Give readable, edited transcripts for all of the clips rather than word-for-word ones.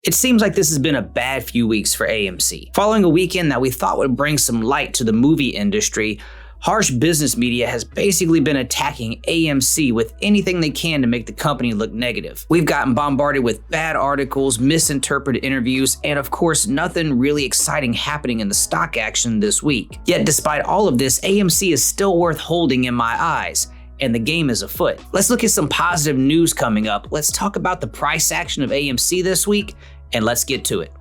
It seems like this has been a bad few weeks for AMC. Following a weekend that we thought would bring some light to the movie industry, harsh business media has basically been attacking AMC with anything they can to make the company look negative. We've gotten bombarded with bad articles, misinterpreted interviews, and of course, nothing really exciting happening in the stock action this week. Yet despite all of this, AMC is still worth holding in my eyes, and the game is afoot. Let's look at some positive news coming up. Let's talk about the price action of AMC this week, and let's get to it.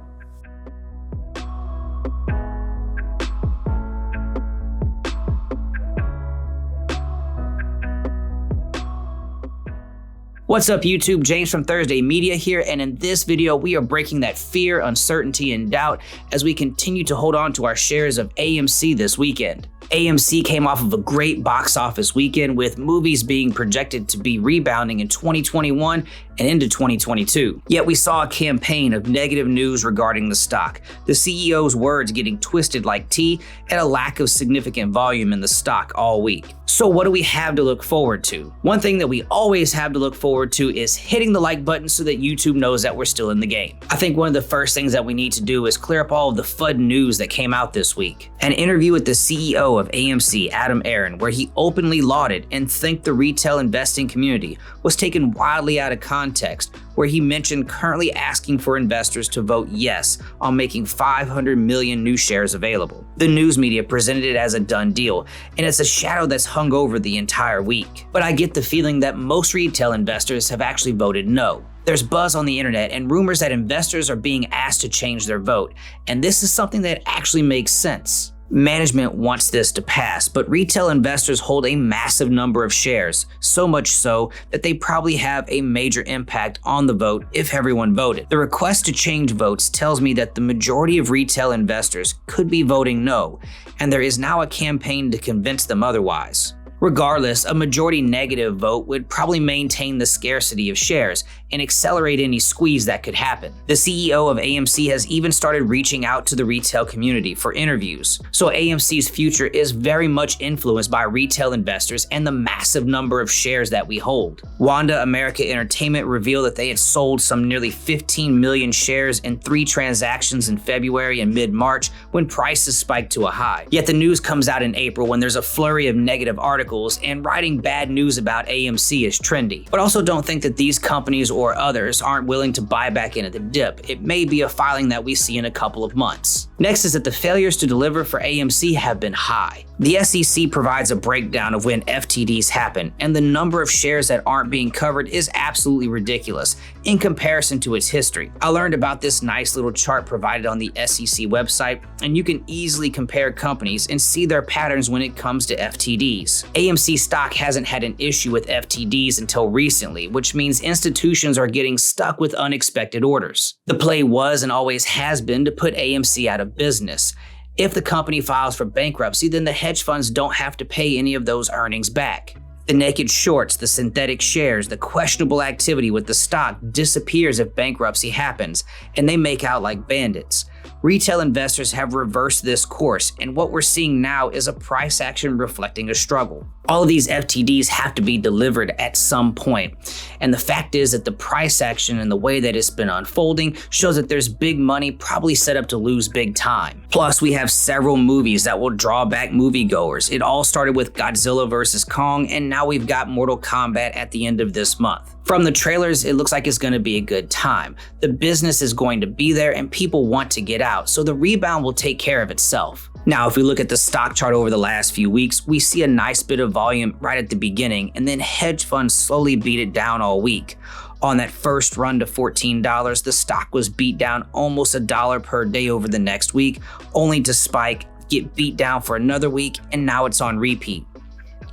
What's up YouTube, James from Thursday Media here, and in this video we are breaking that fear, uncertainty, and doubt as we continue to hold on to our shares of AMC this weekend. AMC came off of a great box office weekend with movies being projected to be rebounding in 2021 and into 2022. Yet we saw a campaign of negative news regarding the stock, the CEO's words getting twisted like tea, and a lack of significant volume in the stock all week. So what do we have to look forward to? One thing that we always have to look forward to is hitting the like button so that YouTube knows that we're still in the game. I think one of the first things that we need to do is clear up all of the FUD news that came out this week. An interview with the CEO of AMC, Adam Aron, where he openly lauded and thanked the retail investing community, was taken wildly out of context, where he mentioned currently asking for investors to vote yes on making 500 million new shares available. The news media presented it as a done deal, and it's a shadow that's hung over the entire week. But I get the feeling that most retail investors have actually voted no. There's buzz on the internet and rumors that investors are being asked to change their vote, and this is something that actually makes sense. Management wants this to pass, but retail investors hold a massive number of shares, so much so that they probably have a major impact on the vote if everyone voted. The request to change votes tells me that the majority of retail investors could be voting no, and there is now a campaign to convince them otherwise. Regardless, a majority negative vote would probably maintain the scarcity of shares and accelerate any squeeze that could happen. The CEO of AMC has even started reaching out to the retail community for interviews. So AMC's future is very much influenced by retail investors and the massive number of shares that we hold. Wanda America Entertainment revealed that they had sold some nearly 15 million shares in 3 transactions in February and mid-March when prices spiked to a high. Yet the news comes out in April when there's a flurry of negative articles, and writing bad news about AMC is trendy. But also don't think that these companies or others aren't willing to buy back into the dip. It may be a filing that we see in a couple of months. Next is that the failures to deliver for AMC have been high. The SEC provides a breakdown of when FTDs happen, and the number of shares that aren't being covered is absolutely ridiculous in comparison to its history. I learned about this nice little chart provided on the SEC website, and you can easily compare companies and see their patterns when it comes to FTDs. AMC stock hasn't had an issue with FTDs until recently, which means institutions are getting stuck with unexpected orders. The play was and always has been to put AMC out of business. If the company files for bankruptcy, then the hedge funds don't have to pay any of those earnings back. The naked shorts, the synthetic shares, the questionable activity with the stock disappears if bankruptcy happens, and they make out like bandits. Retail investors have reversed this course, and what we're seeing now is a price action reflecting a struggle. All of these FTDs have to be delivered at some point, and the fact is that the price action and the way that it's been unfolding shows that there's big money probably set up to lose big time. Plus, we have several movies that will draw back moviegoers. It all started with Godzilla vs. Kong, and now we've got Mortal Kombat at the end of this month. From the trailers, it looks like it's going to be a good time. The business is going to be there and people want to get out, so the rebound will take care of itself. Now, if we look at the stock chart over the last few weeks, we see a nice bit of volume right at the beginning, and then hedge funds slowly beat it down all week. On that first run to $14, the stock was beat down almost $1 per day over the next week, only to spike, get beat down for another week, and now it's on repeat.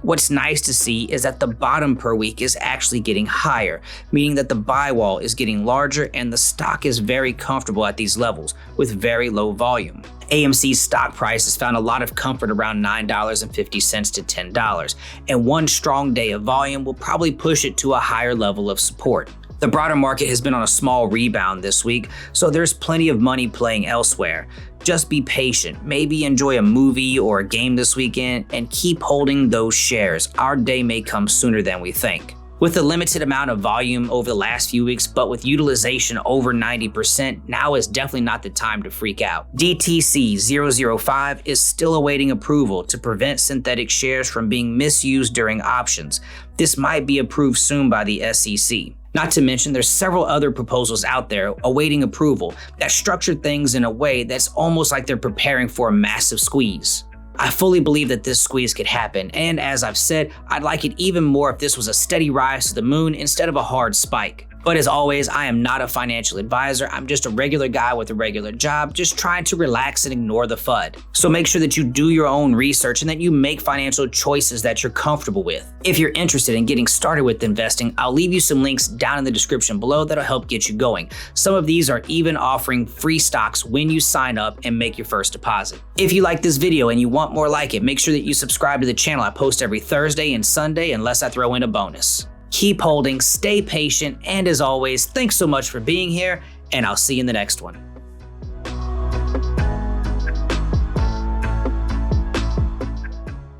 What's nice to see is that the bottom per week is actually getting higher, meaning that the buy wall is getting larger and the stock is very comfortable at these levels with very low volume. AMC's stock price has found a lot of comfort around $9.50 to $10, and one strong day of volume will probably push it to a higher level of support. The broader market has been on a small rebound this week, so there's plenty of money playing elsewhere. Just be patient, maybe enjoy a movie or a game this weekend, and keep holding those shares. Our day may come sooner than we think. With a limited amount of volume over the last few weeks, but with utilization over 90%, now is definitely not the time to freak out. DTC005 is still awaiting approval to prevent synthetic shares from being misused during options. This might be approved soon by the SEC. Not to mention, there's several other proposals out there awaiting approval that structure things in a way that's almost like they're preparing for a massive squeeze. I fully believe that this squeeze could happen, and as I've said, I'd like it even more if this was a steady rise to the moon instead of a hard spike. But as always, I am not a financial advisor. I'm just a regular guy with a regular job, just trying to relax and ignore the FUD. So make sure that you do your own research and that you make financial choices that you're comfortable with. If you're interested in getting started with investing, I'll leave you some links down in the description below that'll help get you going. Some of these are even offering free stocks when you sign up and make your first deposit. If you like this video and you want more like it, make sure that you subscribe to the channel. I post every Thursday and Sunday unless I throw in a bonus. Keep holding, stay patient, and as always, thanks so much for being here, and I'll see you in the next one.